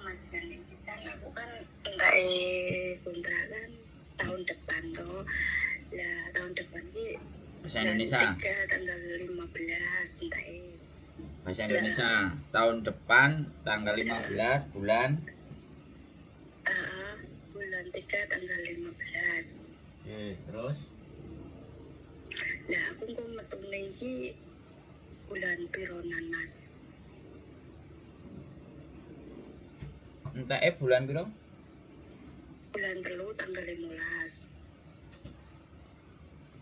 majikan ini kan aku kan enggak kontrakan tahun depan toh. Lah tahun depan ki Bahasa Indonesia. 3 tanggal 15 entah Bahasa Indonesia. Tahun depan tanggal 15 bulan bulan 3 tanggal 15. Oke, terus Lah aku kok metune iki bulan pironan Mas? entah bulan piro? Bulan 3 tanggal 15.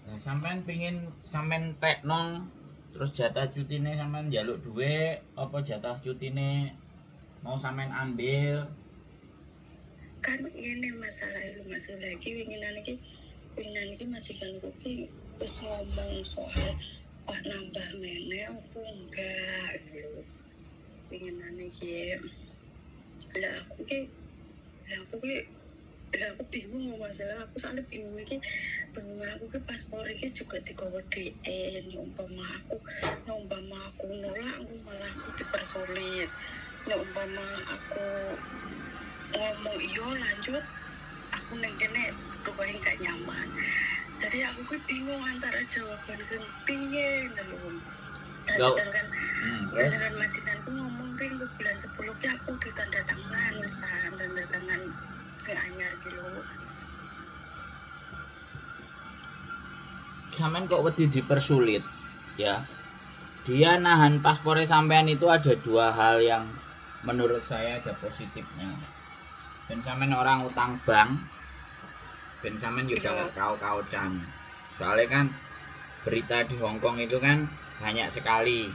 Nah, sampean pengin sampean tekno terus jatah cutine sampean njaluk duit apa jatah cutine mau sampean ambil? Kan ini masalah itu lagi winginan iki majikanku ki wis ngomong soal Pak nambah meneh apa enggak gitu. Winginan iki lah aku bingung masalah aku soalnya bingung iki aku ki paspor iki juga digawa DN umpama aku nolak aku malah aku dipersulit. Umpama aku ngomong iya lanjut aku neng kene pokoknya gak nyaman. Jadi aku ki bingung antara jawaban piye lho. Nah, sedangkan majikanku ngomong ring bulan 10 ki aku ditanda tangan misalnya tanda tangan sing anyar gitu. Sampean kok wedi dipersulit ya? Dia nahan paspornya sampean itu ada dua hal yang menurut saya ada positifnya. Dan sampean orang utang bank, dan sampean juga gak kau-kaucan. Soalnya kan berita di Hongkong itu kan banyak sekali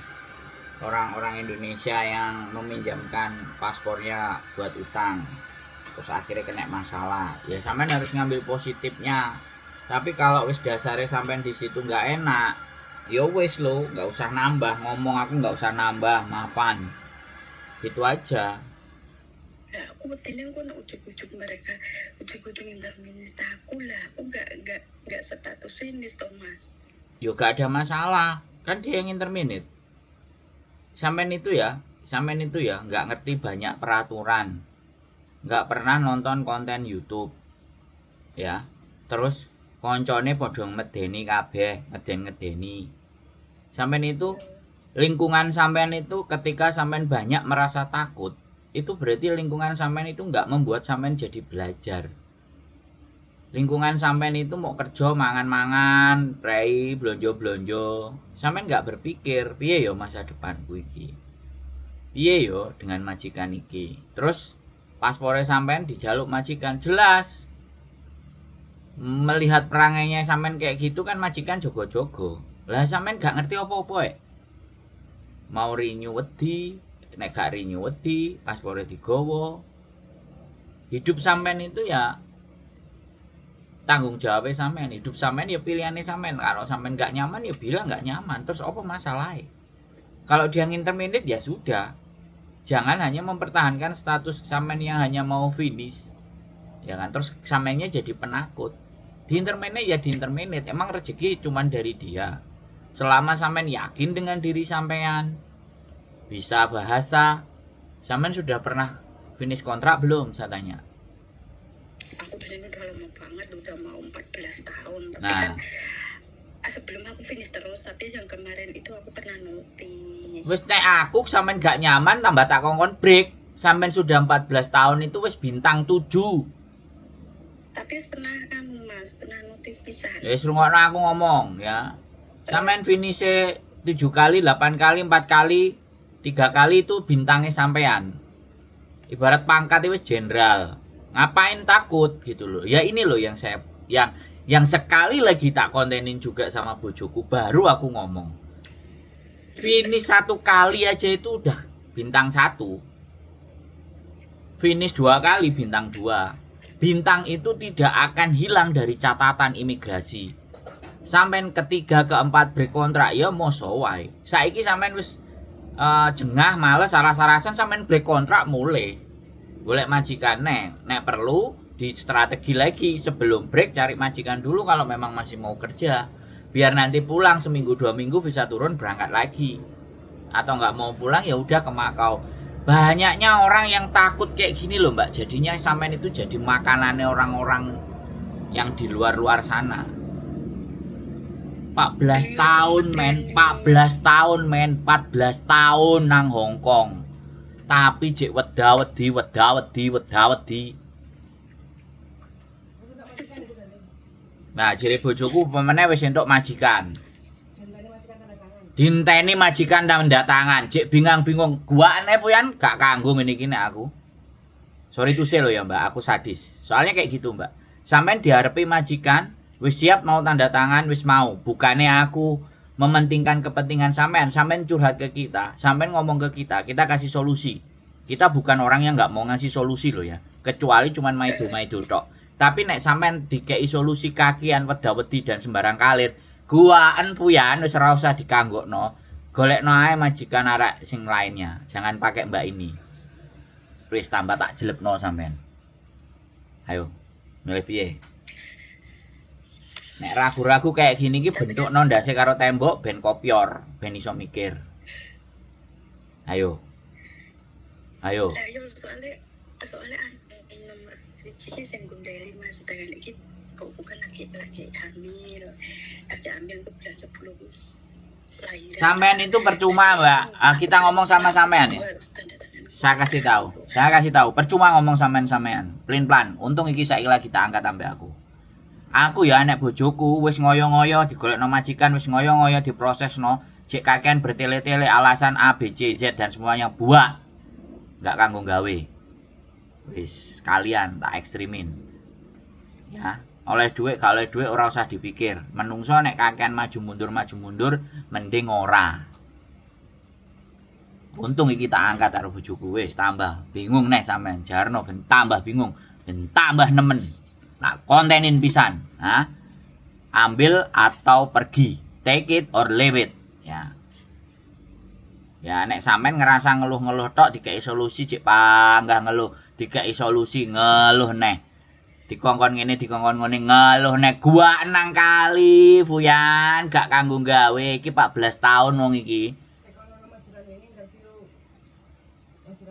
orang-orang Indonesia yang meminjamkan paspornya buat utang, terus akhirnya kena masalah. Ya sampean harus ngambil positifnya. Tapi kalau wis dasarnya sampean di situ nggak enak, ya wis lo, nggak usah nambah ngomong, aku nggak usah nambah, maafan. Gitu aja. Nah, aku betina aku nak ujuk-ujuk mereka, ujuk-ujuk minta aku lah, aku nggak status finish Thomas. Yo gak ada masalah, kan dia yang interminate. Sampean itu ya nggak ngerti banyak peraturan, nggak pernah nonton konten YouTube, ya. Terus koncone podo medeni kabeh, ngeden-ngedeni. Sampean itu lingkungan sampean itu ketika sampean banyak merasa takut, itu berarti lingkungan sampean itu nggak membuat sampean jadi belajar. Lingkungan sampean itu mau kerja mangan-mangan, prei, blonjo-blonjo. Sampean nggak berpikir, piye yo masa depanku iki? Piye yo dengan majikan iki? Terus paspornya sampean dijaluk majikan, jelas. Melihat perangainya sampean kayak gitu kan majikan jogo-jogo. Lah sampean gak ngerti apa-apa mau renew wedi, nek gak renew wedi, paspornya digowo. Hidup sampean itu ya tanggung jawabnya sampean. Hidup sampean ya pilihannya sampean. Kalau sampean gak nyaman ya bilang gak nyaman. Terus apa masalahnya? Kalau dia intermediate ya sudah. Jangan hanya mempertahankan status sampean yang hanya mau finish. Ya kan, terus sampeannya jadi penakut. Di intermediate ya di intermediate. Emang rezeki cuman dari dia. Selama sampean yakin dengan diri sampean, bisa bahasa, sampean sudah pernah finish kontrak belum? Saya tanya. Aku di sini udah lama banget, udah mau 14 tahun. Tapi Nah, kan sebelum aku finish terus, tapi yang kemarin itu aku pernah notice. wis nek aku sampean gak nyaman tambah tak kongkon break. Sampean sudah 14 tahun itu wis bintang 7. Tapi pernah kamu Mas, pernah notice pisan. Ya wis rungokno aku ngomong ya. Sampean finish 7 kali, 8 kali, 4 kali, 3 kali itu bintangnya sampean. Ibarat pangkat itu jenderal. Ngapain takut gitu loh. Ya ini loh yang saya yang sekali lagi tak kontenin juga sama bojoku, baru aku ngomong. Finish 1 kali aja itu udah bintang 1. Finish 2 kali bintang 2. Bintang itu tidak akan hilang dari catatan imigrasi. Sampean ketiga keempat break kontrak ya moso wae. Saiki sampean wis jengah males saras-sarasan sampean break kontrak mulai. Golek majikan nek perlu di strategi lagi sebelum break cari majikan dulu kalau memang masih mau kerja. Biar nanti pulang seminggu 2 minggu bisa turun berangkat lagi. Atau nggak mau pulang ya udah ke Makau. Banyaknya orang yang takut kayak gini loh Mbak. Jadinya sampean itu jadi makanannya orang-orang yang di luar-luar sana. 14 tahun men, 14 tahun men, 14 tahun nang Hong Kong. Tapi jek wedi. Nah, jere bojoku pemene wis entuk majikan. Dinteni majikan tanda tangan, cek bingung. Guane Puyan gak kanggo ngene iki nek aku. Sorry to say lo ya, Mbak, aku sadis. Soalnya kayak gitu, Mbak. Sampean diharepi majikan, wis siap mau tanda tangan, wis mau. Bukannya aku mementingkan kepentingan sampean, sampean curhat ke kita, sampean ngomong ke kita kasih solusi. Kita bukan orang yang nggak mau ngasih solusi loh ya. Kecuali cuman maido tok. Tapi nek sampean dikei solusi kakian wedi dan sembarang kalir, guaan Puyan wis ora usah dikanggokno. Golekno ae majikan arek sing lainnya. Jangan pakai Mbak ini. Wis tambah tak jelepno sampean. Ayo, milih piye? Nek ragu-ragu kayak gini ki bentukno ndase karo tembok ben kopior, ben iso mikir. Ayo. Ayo soalnya nomor siji sing gundeli Mas sedangkan iki bukan lagi hamil. Lagi hamil ke bulan 10 wis lahiran. Sampean itu percuma, Mbak. Kita ngomong sama sampean ya. Saya kasih tahu. Percuma ngomong sampean. Pelin-pelan. Untung iki saiki lagi tak angkat sampe aku. Aku ya anak bojoku wis ngoyo-ngoyo digolekno majikan, wis ngoyo-ngoyo diprosesno. Cek kakean bertele-tele alasan A, B, C, Z dan semuanya buak. Enggak kanggo gawe. Wis kalian tak ekstrimin. Ya, oleh duit gak oleh duit ora usah dipikir. Menungso nek kakean maju mundur mending ora. Untung iki tak angkat karo bojoku wis tambah bingung nih sampean. Jarno ben tambah bingung, ben tambah nemen. Nak kontenin pisan, ha? Ambil atau pergi. Take it or leave it, ya. Ya nek sampean ngerasa ngeluh-ngeluh tok dikei solusi cek panggah ngeluh, dikei solusi ngeluh neh. Dikongkon ngene dikongkon ngene ngeluh neh gua nang kali Puyan gak kanggo gawe iki 14 tahun wong iki.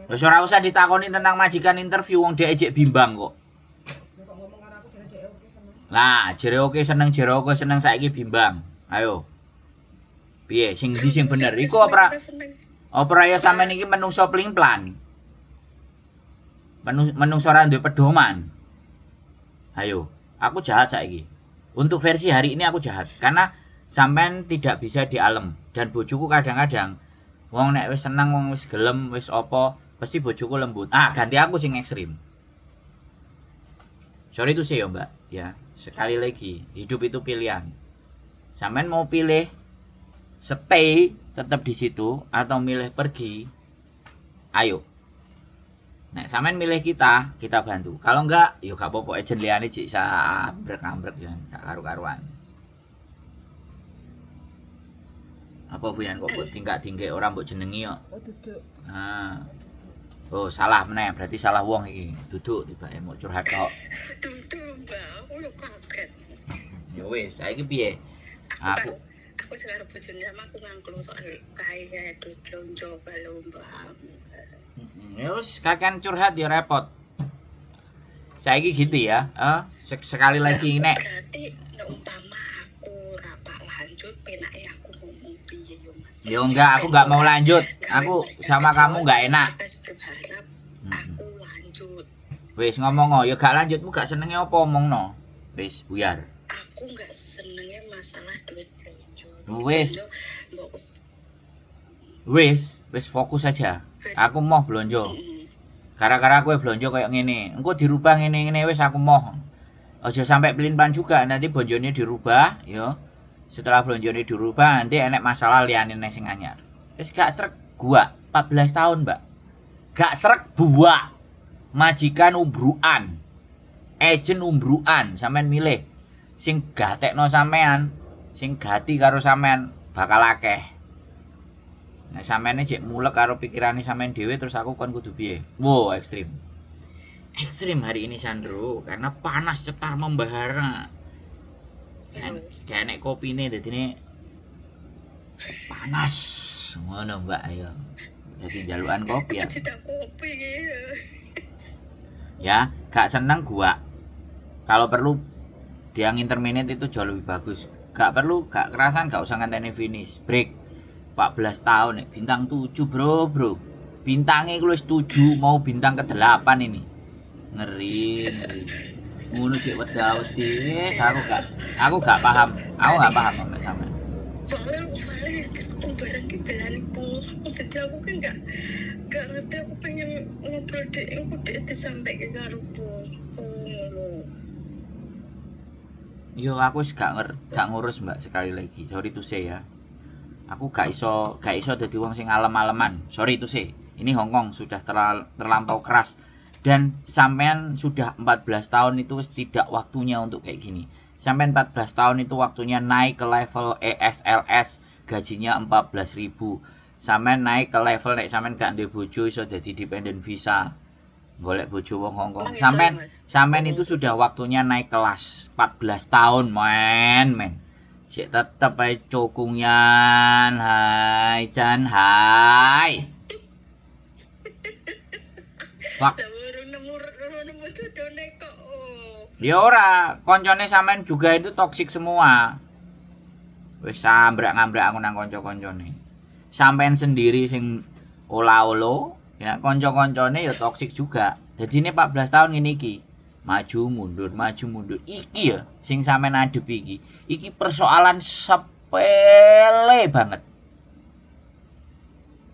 Wis ora usah ditakoni tentang majikan interview wong dhek ejek bimbang kok. Lah, jere oke seneng saiki bimbang. Ayo. Piye sing ndi sing bener? Iku opera ya sampean iki menungso pelin-pelan. Menungso ora duwe pedoman. Ayo, aku jahat saiki. Untuk versi hari ini aku jahat karena sampean tidak bisa di alam dan bojoku kadang-kadang wong nek wis seneng wong wis gelem wis apa pasti bojoku lembut. Ganti aku sing ekstrim. Sorry itu sih ya, Mbak. Ya, sekali lagi, hidup itu pilihan. Sampean mau pilih stay tetap di situ atau milih pergi? Ayo. Nek sampean milih kita bantu. Kalau enggak, yo gak apa-apa ejen liyane cik sambrek-ambrek ya, gak karu-karuan. Apa Buyan kok tingkak-tingkek orang mbok jenengi kok. Oh, duduk. Oh, salah meneh, berarti salah wong iki. Duduk tibake mau curhat tok. Duduk, Mbak. Aku yo kaget. Ya wis, saiki piye? Aku sekarang bojone sama aku ngangklung soal kaya duit blonjo balomba. Ya wis, kakean curhat ya repot. Saiki gitu ya. Sekali lagi nek Berarti umpama aku rapak lanjut penake aku ngomong piye yo Mas. Ya enggak, aku enggak mau lanjut. Aku sama kamu enggak enak. Berharap aku lanjut. Wis ngomong ya gak lanjutmu gak senenge apa omongno. Wis buyar. Aku enggak senenge masalah duit blonjo. Wis fokus aja. Aku mau blonjo. Gara-gara kowe blonjo kayak ngene. Engko dirubah ngene-ngene wis aku mau. Aja sampai pelin-pelan juga nanti blonjone dirubah ya. Setelah blonjone dirubah nanti enek masalah liyane nang sing anyar. Wis gak srek gua 14 tahun, Mbak. Gak srek buak. Majikan umbruan. Ejen umbruan, sampean milih. Sing gatekno sampean, sing gati karo sampean bakal akeh. Nek sampeyan cek mulek karo pikirane sampean dhewe terus aku kon kudu piye? Wow, ekstrim. Ekstrim hari ini Sandro karena panas cetar membahara. Kayak nek kopine dadine panas. Ngono, Mbak, ayo. Jadi jalukan kopi ya. Pecinta kopi ya. Ya, gak seneng gua. Kalau perlu dia interminate itu jauh lebih bagus. Gak perlu, gak kerasan, gak usah nganteni finish. Break. 14 tahun nih, bintang 7 bro. Bintangnya lu 7 mau bintang ke-8 ini. Ngeri. Ngono sik wedi. Aku gak paham. Aku gak paham sampe. Soalnya barang ki belani bosku, jadi aku kan gak ngerti, aku pengen ngobrol aku disampaikan karo bosku lho. Yo aku gak ngurus Mbak, sekali lagi. Sorry to say ya. Aku gak iso dadi wong sing alem-aleman. Sorry to say. Ini Hongkong sudah terlampau keras. Dan sampean sudah 14 tahun itu tidak waktunya untuk kayak gini. Sampean 14 tahun itu waktunya naik ke level ESLS, gajinya 14.000. Sampean naik ke level nek sampean gak ndek bojo iso dadi dependent visa. Golek bojo wong Hongkong. Sampean itu sudah waktunya naik kelas. 14 tahun, men. Sik tetep ae cokungyan. Hai Chan, hai. Wak. Nemu jodohne kok. Ya ora, koncone sampean juga itu toksik semua. Wis ambrak-ngambrak aku nang kanca-kancane. Sampean sendiri sing ola-olo, ya kanca-kancane ya toksik juga. Jadi ini 14 tahun ngene iki. Maju mundur. Iki ya sing sampean adep iki. Iki persoalan sepele banget.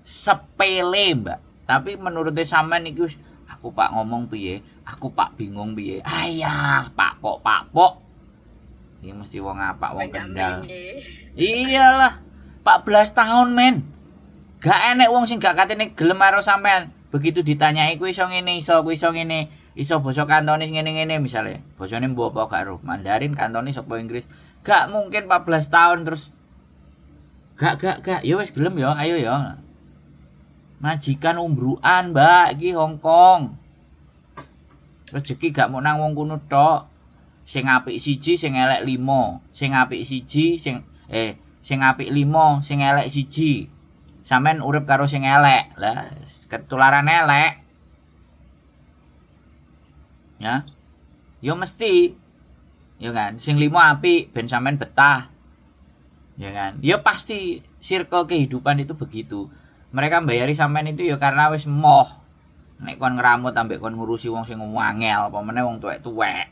Sepele, Mbak. Tapi menurut sampean iki aku Pak ngomong piye? Aku Pak bingung piye? Ayah, Pak Pok. Ini mesti wong apa, wong Kendal. Iyalah, 14 tahun men. Gak enek wong sing gak katene gelem karo sampean. Begitu ditanyai kuwi iso ngene, kuwi iso ngene, iso basa Kantonis ngene-ngene misale. Basane mbok apa gak ro? Mandarin, Kantonis apa Inggris? Gak mungkin 14 tahun terus. Gak. Ya wis gelem ya, ayo ya. Majikan umbruan, Mbak, iki Hongkong. Rezeki gak mau nang wong kuno tok. Sing apik siji, sing elek 5. Sing apik siji, sing apik 5, sing elek siji. Sampeyan urip karo sing elek. Lah, ketularan elek. Ya. Yo mesti. Ya kan, sing 5 apik ben sampeyan betah. Ya kan? Ya pasti circle kehidupan itu begitu. Mereka bayari sampean itu ya karena wis moh. Nek kon ngramut ambek kon ngurusi wong sing wangel, apa meneh wong tuwek-tuwek.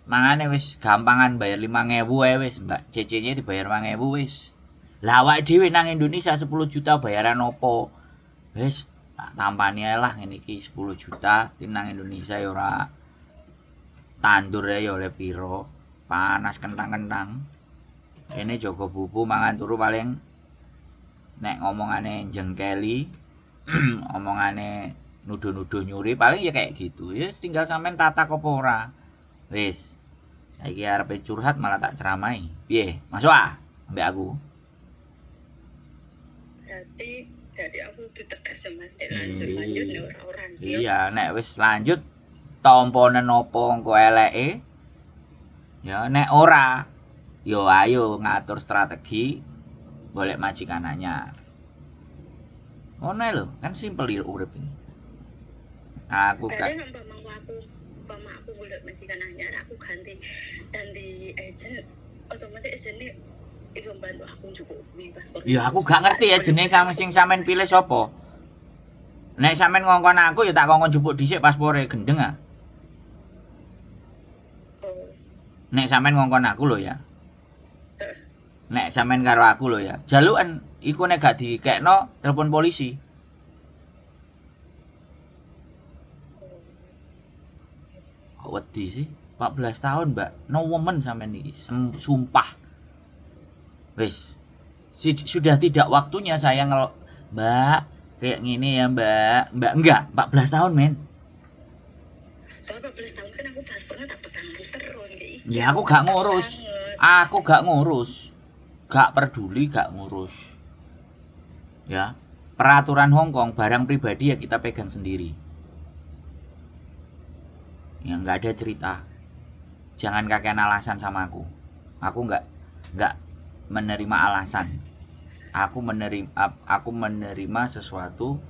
Mangane wis gampangan bayar 5.000 ae wis, Mbak. CC-nya dibayar 5.000 wis. Lah awake dhewe nang Indonesia 10 juta bayaran opo? Wis tak tampani ae lah ngene iki 10 juta nang Indonesia ya ora tandur ya oleh piro. Panas kentang-kentang. Kene jaga buku mangan turu paling nek ngomongane jengkeli, omongane nuduh-nuduh nyuri paling ya kayak gitu. Ya tinggal sampean tata apa ora. Wis. Saiki arepe curhat malah tak ceramai. Piye? Masuk ambek aku. Jadi aku ditegas sama lanjut nek ora. Iya, nek wis lanjut tompone nopo engko eleke. Ya nek ora, yo ayo ngatur strategi golek majikan anyar. Ngono lho, kan simpel urip iki. Aku gak umpama aku golek majikan anyar, aku ganti agent, otomatis agentnya iso bantu aku cukup paspor. Ya aku gak ngerti ya jenis sing sampean pilih sapa. Nek sampean ngongkon aku ya tak kongkon jupuk dhisik paspore gendeng ah. Nek sampean ngongkon aku lho ya. Nek sampean karo aku lho ya. Jalukan iku nek gak dikekno telepon polisi. Kok wedi sih? 14 tahun, Mbak. No woman sampean iki. Sumpah. Wis. Sudah tidak waktunya saya Mbak, kayak gini ya, Mbak. Mbak enggak, 14 tahun, men. Soalnya 14 tahun kan aku paspornya tak pegang terus iki. Ya aku gak ngurus. Aku gak ngurus. Gak peduli, gak ngurus. Ya. Peraturan Hongkong barang pribadi ya kita pegang sendiri. Ya nggak ada cerita. Jangan kakean alasan sama aku. Aku nggak menerima alasan. Aku menerima sesuatu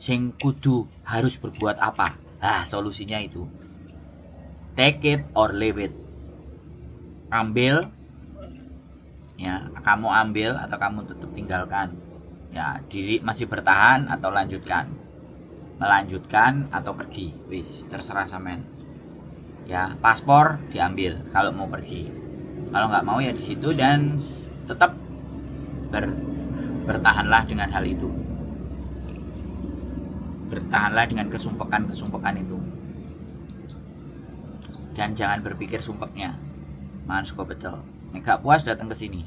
sing kudu harus berbuat apa? Solusinya itu. Take it or leave it. Ambil, ya, kamu ambil atau kamu tetap tinggalkan. Ya, diri masih bertahan atau lanjutkan. Melanjutkan atau pergi. Wis, terserah sampean. Ya, paspor diambil kalau mau pergi. Kalau nggak mau ya di situ dan tetap bertahanlah dengan hal itu. Bertahanlah dengan kesumpekan itu. Dan jangan berpikir sumpeknya. Mangan sego pecel. Nek gak puas datang ke sini.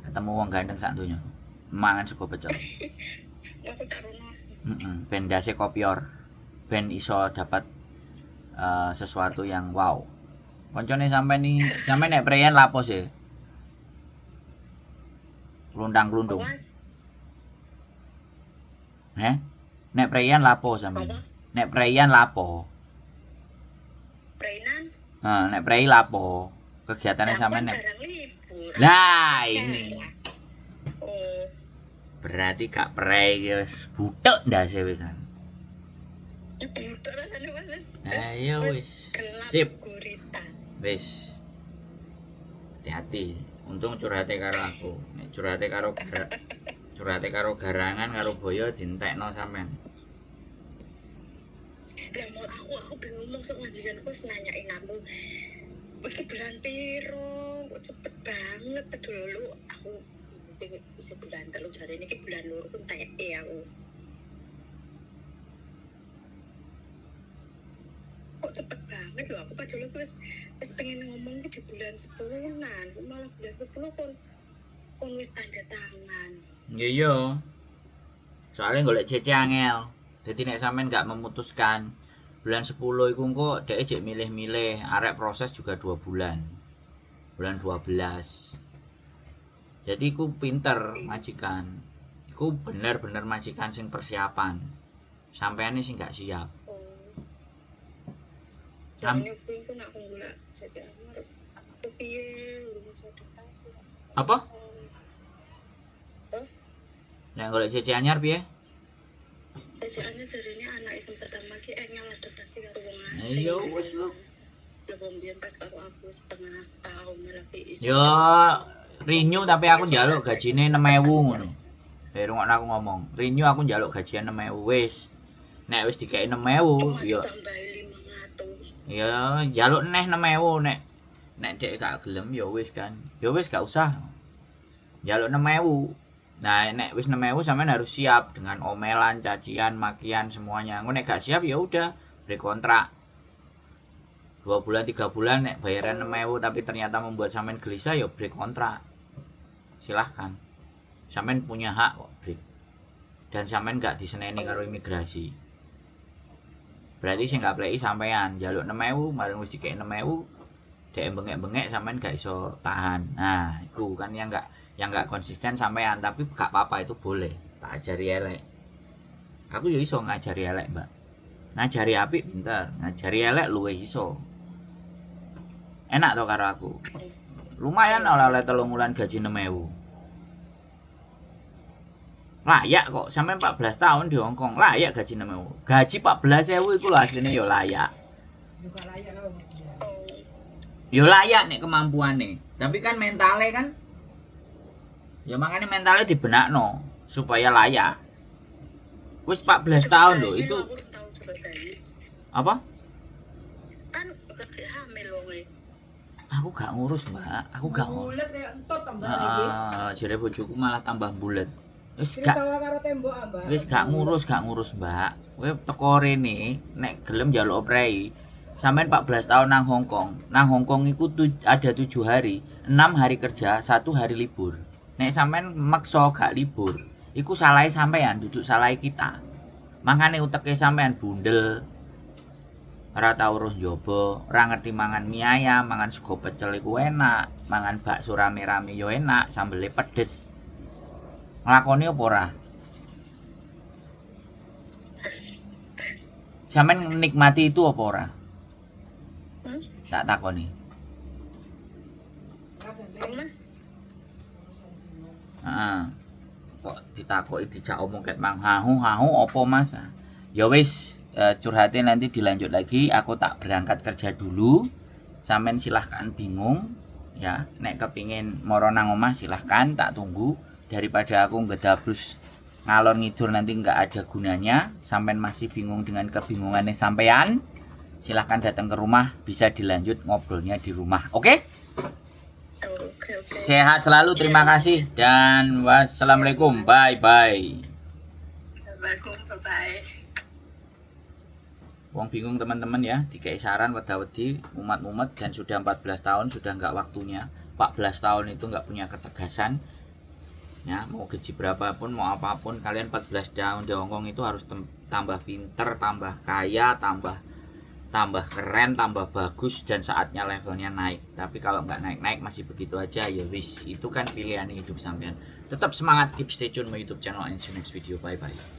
Ketemu wong gandeng sak donya. Mangan sego pecel. Aku tak rono. Ben dase kopior. Ben iso dapat sesuatu yang wow. Koncone sampai nek preyan lapo sih? Lundang-lundung. Awas. Nek preyan lapo sampe? Apa? Nek preyan lapo? Prenan. Nek prei lapo? Kegiatannya sampean nek. Jarang libur. Lah, ini. Oh. Berarti gak prei wis butek ndase wisan. Butuh rasanya mas. Ayo wis. Gelap Sip. gurita. Wis. Hati-hati. Untung curhate karo aku. Nek curhate karo garangan karo boyo dientekno sampean. Lah mau aku bingung ngomong sama majikan aku nanyain aku. Iki bulan piro? Kok cepet banget padahal lu aku sebulan telu jare ini bulan loro pun tanya aku. Kok cepet banget loh, aku padahal aku wis pengen ngomong di bulan 10-an, malah bulan 10 kon wis tanda tangan. Iya. Soalnya golek CC angel. Jadi nek sampean gak memutuskan bulan 10 iku engko dhek jek milih-milih, arek proses juga 2 bulan. Bulan 12. Jadi iku pinter majikan. Iku bener-bener majikan sing persiapan. Sampeane sing gak siap. Jadi aku nak golek jajan aku piye lulus adaptasi. Apa? Nek golek CC anyar piye? Jajaannya jarine anak isem pertama ki engel adaptasi karo wong asing. Ayo wis lho. Lho mbiyen pas karo aku setengah tahun lagi iso. Yo renew tapi aku njaluk gajine 6.000 ngono. Rungokno aku ngomong. Renew aku njaluk gajian 6.000 wis. Nek wis dikeki 6.000 yo tambahi 500. ya njaluk neh 6.000 nek dhek gak gelem ya wis kan. Ya wis gak usah. Njaluk 6.000. Nah, nek wis 6.000 sampean harus siap dengan omelan, cacian, makian semuanya. Engko nek gak siap ya udah, break kontrak. 2 bulan, 3 bulan nek bayaran 6.000 tapi ternyata membuat sampean gelisah ya break kontrak. Silahkan. Sampean punya hak kok break. Dan sampean gak diseneni karo imigrasi. Berarti sing gak pleki sampean njaluk 6.000, bareng wis dikek 6.000, dhek bengek-bengek sampean gak iso tahan. Nah, iku kan yang gak konsisten sampean, tapi gak apa-apa itu boleh. Tak ajari elek. Aku ya iso ngajari elek, Mbak. Ngajari apik pinter, ngajari elek luwih iso. Enak to karo aku. Lumayan oleh 3 wulan gaji 6.000. Layak kok, sampai 14 tahun di Hong Kong, layak gaji 6.000. Gaji 14.000 iku lho asline ya layak. Ya layak nek kemampuane. Tapi kan mentale kan ya makanya mentalnya dibenakno supaya layak. Wis 14 tahun loh itu. Apa? Kan gak hamil loh. Aku gak ngurus, Mbak. Aku gak ngurus. Bulet kayak entot tambah iki. Jare bojoku malah tambah bulet. Wis Cerita gak karo tembok, Mbak. wis gak ngurus, Mbak. Kowe teko rene nek gelem njaluk prei. Sampeyan 14 tahun nang Hong Kong. Nang Hong Kong iku ada 7 hari, 6 hari kerja, 1 hari libur. Nek sampean maksa gak libur, iku salahe sampean, duduk salahe kita. Makane uteke sampean bundel. Ora tau roh njaba, ora ngerti mangan mie ayam, mangan sego pecel iku enak, mangan bakso rame-rame yo enak, sambele pedes. Nglakoni apa ora? Sampean nikmati itu apa ora? Tak takoni. Mas, Heeh. kok ditakoki dijak omong ket mang hahu opo Mas. Nah, ya wis curhatnya nanti dilanjut lagi. Aku tak berangkat kerja dulu. Sampean silahkan bingung ya, nek kepingin moro nang omah silahkan tak tunggu, daripada aku ngedabrus ngalor ngidur nanti nggak ada gunanya. Sampean masih bingung dengan kebingungannya sampean, silahkan datang ke rumah, bisa dilanjut ngobrolnya di rumah. Oke? Oke. Sehat selalu, terima kasih dan wassalamualaikum. Bye bye. Assalamualaikum, bye-bye. Wong bingung teman-teman ya, dikei saran weda-wedi umat-umat dan sudah 14 tahun sudah nggak waktunya. 14 tahun itu nggak punya ketegasan. Ya, mau gaji berapapun, mau apapun, kalian 14 tahun di Hongkong itu harus tambah pinter, tambah kaya, tambah keren, tambah bagus, dan saatnya levelnya naik. Tapi kalau nggak naik-naik masih begitu aja, ya wis, itu kan pilihan hidup sampean. Tetap semangat, keep stay tune my YouTube channel and see you next video. Bye bye.